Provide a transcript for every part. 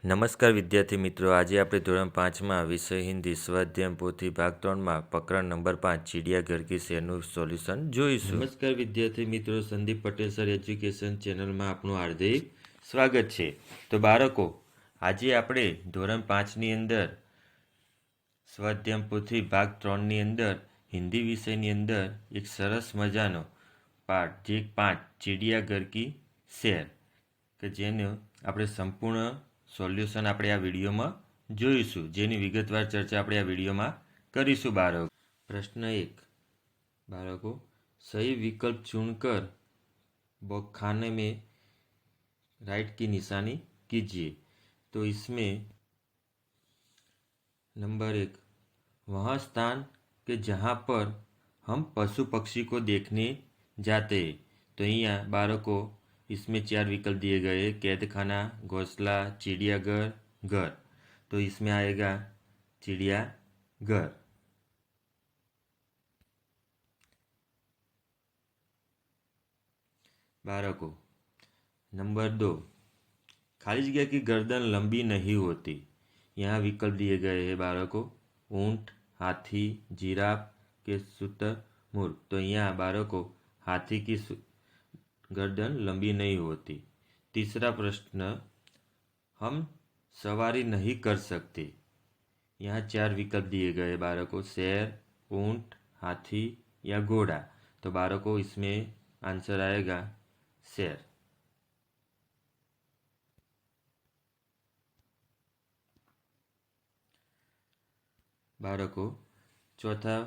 નમસ્કાર વિદ્યાર્થી મિત્રો, આજે આપણે ધોરણ 5માં વિષય હિન્દી સ્વાધ્યાય પોથી ભાગ 3માં પ્રકરણ નંબર 5 ચિડિયાઘર કી શેરનું સોલ્યુશન જોઈશું। નમસ્કાર વિદ્યાર્થી મિત્રો, સંદીપ પટેલ સર એજ્યુકેશન ચેનલમાં આપનું હાર્દિક સ્વાગત છે। તો બાળકો, આજે આપણે ધોરણ 5ની અંદર સ્વાધ્યાય પોથી ભાગ 3ની અંદર હિન્દી વિષયની અંદર એક સરસ મજાનો પાઠ જે 5 ચિડિયાઘર કી શેર કે જેનું આપણે સંપૂર્ણ સોલ્યુશન આપણે આ વિડીયોમાં જોઈશું, જેની વિગતવાર ચર્ચા આપણે આ વિડીયોમાં કરીશું। બાળકો, પ્રશ્ન 1 बालकों, सही विकल्प चुनकर खाने में राइट की निशानी कीजिए। तो इसमें नंबर 1, वह स्थान के जहाँ पर हम पशु पक्षी को देखने जाते हैं। तो यहाँ बालकों इसमें 4 विकल्प दिए गए हैं, कैद खाना, घोंसला, चिड़ियाघर, घर। तो इसमें आएगा चिड़ियाघर। बालकों, नंबर 2, खाली जगह की गर्दन लंबी नहीं होती। यहाँ विकल्प दिए गए हैं बालकों, ऊंट, हाथी, जिराफ के शुतुरमुर्ग। तो यहाँ बालकों हाथी की गर्दन लंबी नहीं होती। तीसरा प्रश्न, हम सवारी नहीं कर सकते। यहाँ 4 विकल्प दिए गए बालकों, शेर, ऊंट, हाथी या घोड़ा। तो बालकों इसमें आंसर आएगा शेर। बालकों, चौथा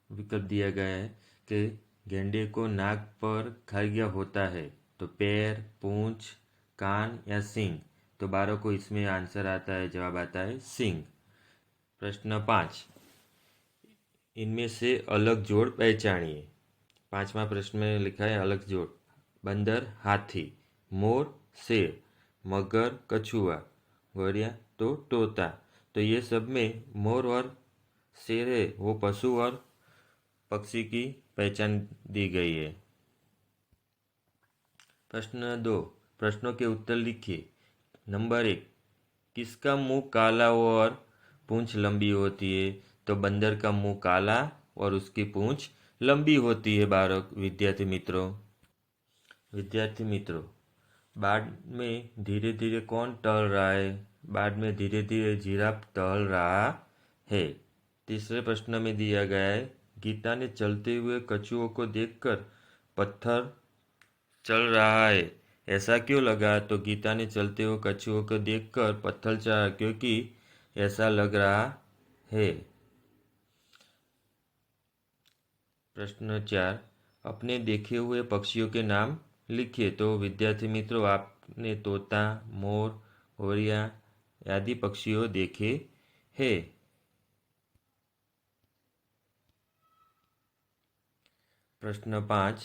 विकल्प दिया गया है कि गेंडे को नाक पर खाया होता है। तो पैर, पूंछ, कान या सींग। तो बालकों इसमें आंसर आता है, जवाब आता है सींग। प्रश्न 5, इनमें से अलग जोड़ पहचानिए। 5वां प्रश्न में लिखा है अलग जोड़, बंदर हाथी, मोर शेर, मगर कछुआ, गौरिया तो तोता। तो ये सब में मोर और शेर है वो पशु और पक्षी की पहचान दी गई है। प्रश्न 2, प्रश्नों के उत्तर लिखिए। नंबर 1, किसका मुंह काला और पूंछ लंबी होती है। तो बंदर का मुंह काला और उसकी पूंछ लंबी होती है। बालक विद्यार्थी मित्रों, बाढ़ में धीरे धीरे कौन टहल रहा है। बाढ़ में धीरे धीरे जिराफ टहल रहा है। तीसरे प्रश्न में दिया गया है, गीता ने चलते हुए कछुओं को देखकर पत्थर चल रहा है, ऐसा क्यों लगा। तो गीता ने चलते हुए कछुओं को देखकर पत्थर चला क्योंकि ऐसा लग रहा है। प्रश्न 4, अपने देखे हुए पक्षियों के नाम लिखिए। तो विद्यार्थी मित्रों, आपने तोता, मोर, गौरिया आदि पक्षियों देखे हैं। प्रश्न 5,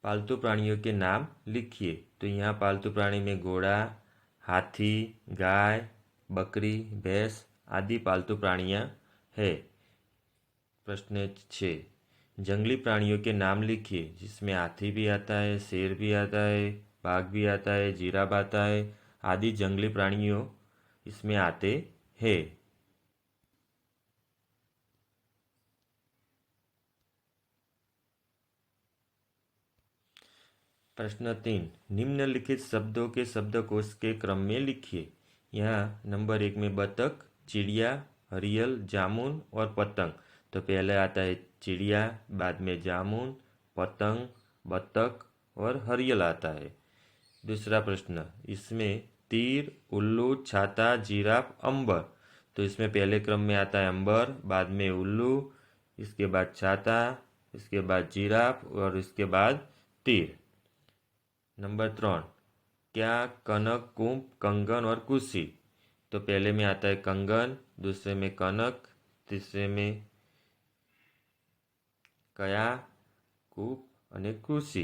पालतू प्राणियों के नाम लिखिए। तो यहाँ पालतू प्राणी में घोड़ा, हाथी, गाय, बकरी, भैंस आदि पालतू प्राणियाँ हैं। प्रश्न 6, जंगली प्राणियों के नाम लिखिए, जिसमें हाथी भी आता है, शेर भी आता है, बाघ भी आता है, जिराफ आता है आदि जंगली प्राणियों इसमें आते हैं। प्रश्न 3, निम्नलिखित शब्दों के शब्दकोश के क्रम में लिखिए। यहाँ नंबर 1 में बतख, चिड़िया, हरियल, जामुन और पतंग। तो पहले आता है चिड़िया, बाद में जामुन, पतंग, बतख और हरियल आता है। दूसरा प्रश्न, इसमें तीर, उल्लू, छाता, जिराफ, अंबर। तो इसमें पहले क्रम में आता है अंबर, बाद में उल्लू, इसके बाद छाता, इसके बाद जिराफ और इसके बाद तीर। नंबर 3, क्या, कनक, कुंभ, कंगन और कुशी। तो पहले में आता है कंगन, दूसरे में कनक, तीसरे में कया, कुंभ और कुशी।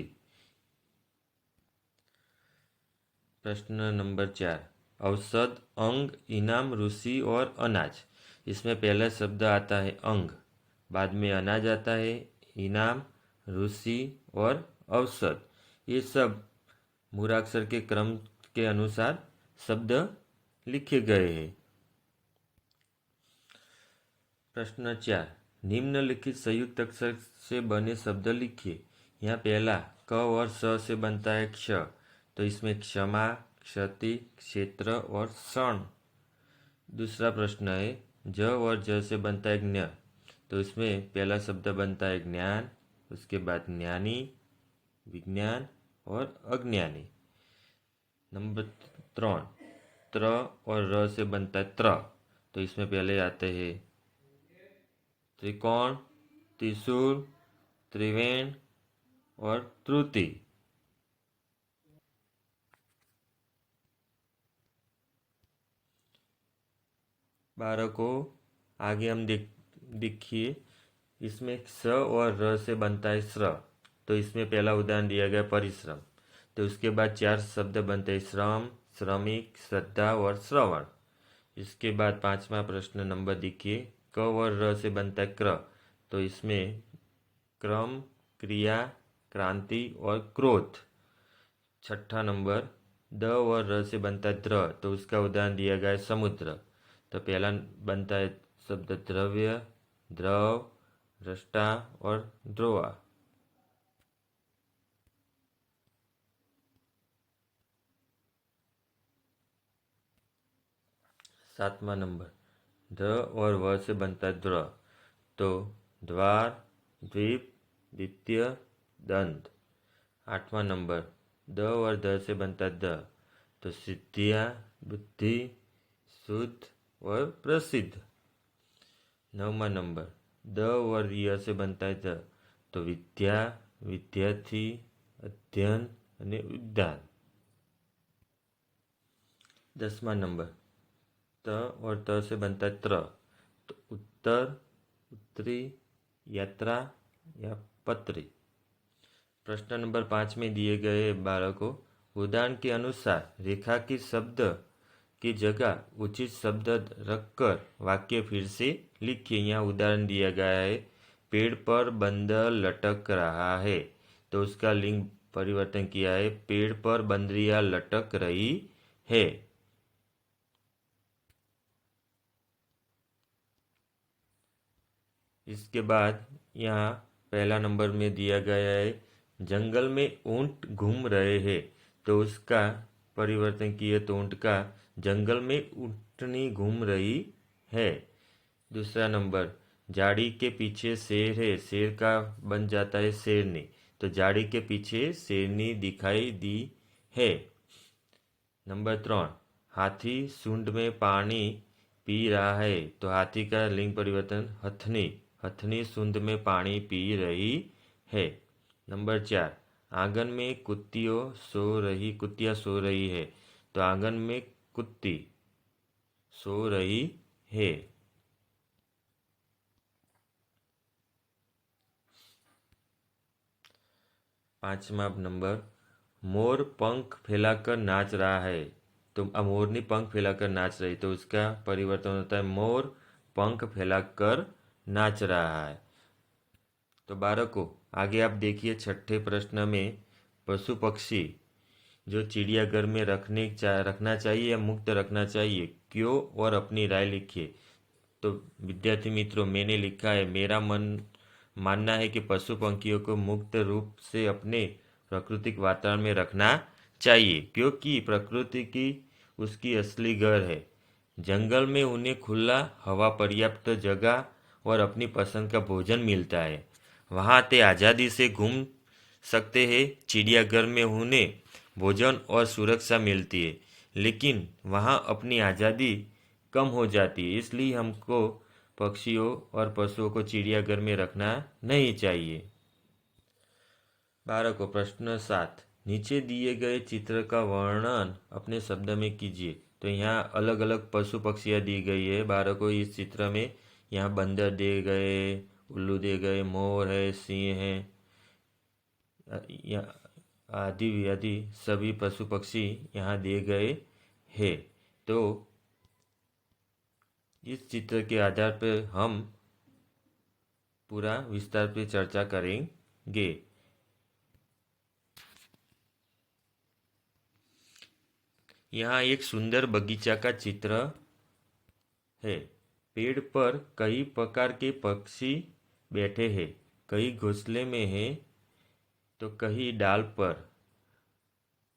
प्रश्न नंबर 4, औषध, अंग, इनाम, ऋषि और अनाज। इसमें पहला शब्द आता है अंग, बाद में अनाज आता है, इनाम, ऋषि और औषध। ये सब मूलाक्षर के क्रम के अनुसार शब्द लिखे गए हैं। प्रश्न 4, निम्नलिखित संयुक्त अक्षर से बने शब्द लिखिए। यहाँ पहला क और स से बनता है क्ष, तो इसमें क्षमा, क्षति, क्षेत्र और क्षण। दूसरा प्रश्न है ज और ज से बनता है ज्ञ, तो इसमें पहला शब्द बनता है ज्ञान, उसके बाद ज्ञानी, विज्ञान और अज्ञानी। नंबर 3, त्र और र से बनता है त्र, तो इसमें पहले आते हैं त्रिकोण, त्रिशूल, त्रिवेण और त्रुटि। बालकों आगे हम देखिए, इसमें स और र से बनता है श्र, तो इसमें पहला उदाहरण दिया गया परिश्रम, तो उसके बाद 4 शब्द बनते हैं श्रम, श्रमिक, श्रद्धा और श्रवण। इसके बाद 5वां प्रश्न नंबर देखिए, क और र से बनता है क्र, तो इसमें क्रम, क्रिया, क्रांति और क्रोध। 6ठा नंबर द और र से बनता है द्र, तो उसका उदाहरण दिया गया है समुद्र, तो पहला बनता है शब्द द्रव्य, द्रव, दृष्टा और ध्रुवा। 7वां नंबर ध और व से बनता है द्र, तो द्वार, द्वीप, द्वितीय, दंत। 8वां नंबर द और द से बनता है द, तो सिद्धिया, बुद्धि, शुद्ध और प्रसिद्ध। 9वां नंबर द और य से बनता है द, तो विद्या, विद्यार्थी, अध्ययन અને उद्यान। 10वां नंबर त और त से बनता है त्र, तो उत्तर, उत्तरी, यात्रा या पत्री। प्रश्न नंबर 5 में दिए गए बालकों उदाहरण के अनुसार रेखांकित शब्द की जगह उचित शब्द रखकर वाक्य फिर से लिखिए। यहाँ उदाहरण दिया गया है, पेड़ पर बंदर लटक रहा है, तो उसका लिंग परिवर्तन किया है, पेड़ पर बंदरियां लटक रही है। इसके बाद यहाँ पहला नंबर में दिया गया है, जंगल में ऊंट घूम रहे हैं, तो उसका परिवर्तन किए तो ऊंट का जंगल में ऊंटनी घूम रही है। दूसरा नंबर झाड़ी के पीछे शेर है, शेर का बन जाता है शेरनी, तो झाड़ी के पीछे शेरनी दिखाई दी है। नंबर 3, हाथी सूंड में पानी पी रहा है, तो हाथी का लिंग परिवर्तन हथनी, हथनी सूंद में पानी पी रही है। नंबर 4, आंगन में कुत्तियां सो रही है, तो आंगन में कुत्ती सो रही है। 5वां नंबर मोर पंख फैलाकर नाच रहा है, तो मोरनी पंख फैलाकर नाच रही, तो उसका परिवर्तन होता है मोर पंख फैलाकर नाच रहा है। तो बालकों आगे आप देखिए 6ठे प्रश्न में पशु पक्षी जो चिड़ियाघर में रखना चाहिए या मुक्त रखना चाहिए, क्यों और अपनी राय लिखिए। तो विद्यार्थी मित्रों मैंने लिखा है, मेरा मानना है कि पशु पंखियों को मुक्त रूप से अपने प्राकृतिक वातावरण में रखना चाहिए, क्योंकि प्रकृति की उसकी असली घर है। जंगल में उन्हें खुला हवा, पर्याप्त जगह और अपनी पसंद का भोजन मिलता है, वहाँ ते आज़ादी से घूम सकते हैं। चिड़ियाघर में उन्हें भोजन और सुरक्षा मिलती है, लेकिन वहाँ अपनी आज़ादी कम हो जाती है, इसलिए हमको पक्षियों और पशुओं को चिड़ियाघर में रखना नहीं चाहिए। बालकों प्रश्न 7, नीचे दिए गए चित्र का वर्णन अपने शब्द में कीजिए। तो यहाँ अलग अलग पशु पक्षियाँ दी गई है बालकों इस चित्र में। यहाँ बंदर दिए गए, उल्लू दिए गए, मोर है, सिंह है, आदि आदि सभी पशु पक्षी यहाँ दिए गए हैं। तो इस चित्र के आधार पर हम पूरा विस्तार पे चर्चा करेंगे। यहाँ एक सुंदर बगीचा का चित्र है। पेड़ पर कई प्रकार के पक्षी बैठे हैं। कई घोंसले में हैं तो कई डाल पर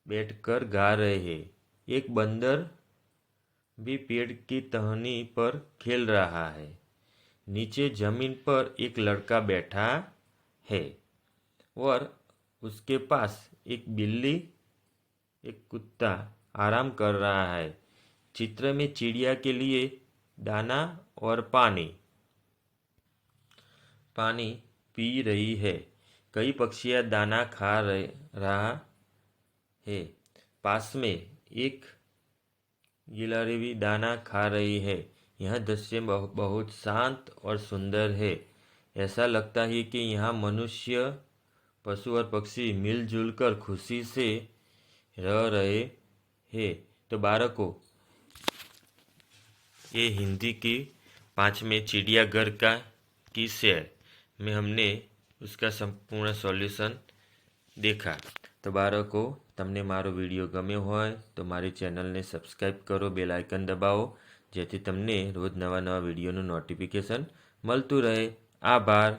बैठकर गा रहे हैं। एक बंदर भी पेड़ की टहनी पर खेल रहा है। नीचे जमीन पर एक लड़का बैठा है और उसके पास एक बिल्ली, एक कुत्ता आराम कर रहा है। चित्र में चिड़िया के लिए दाना और पानी पी रही है। कई पक्षियाँ दाना खा रहा है। पास में एक गिलहरी भी दाना खा रही है। यह दृश्य बहुत शांत और सुंदर है। ऐसा लगता है कि यहाँ मनुष्य, पशु और पक्षी मिलजुल कर खुशी से रह रहे हैं। तो बालकों, ये हिंदी की 5वें चिड़ियाघर का किस्से में हमने उसका संपूर्ण सॉल्यूशन देखा। तो बाळको, તમને મારો વિડીયો ગમ્યો હોય તો મારી ચેનલને સબસ્ક્રાઈબ કરો, બેલ આઇકન દબાવો, જેથી તમને રોજ નવા વિડીયોનું નોટિફિકેશન મળતું રહે। આભાર।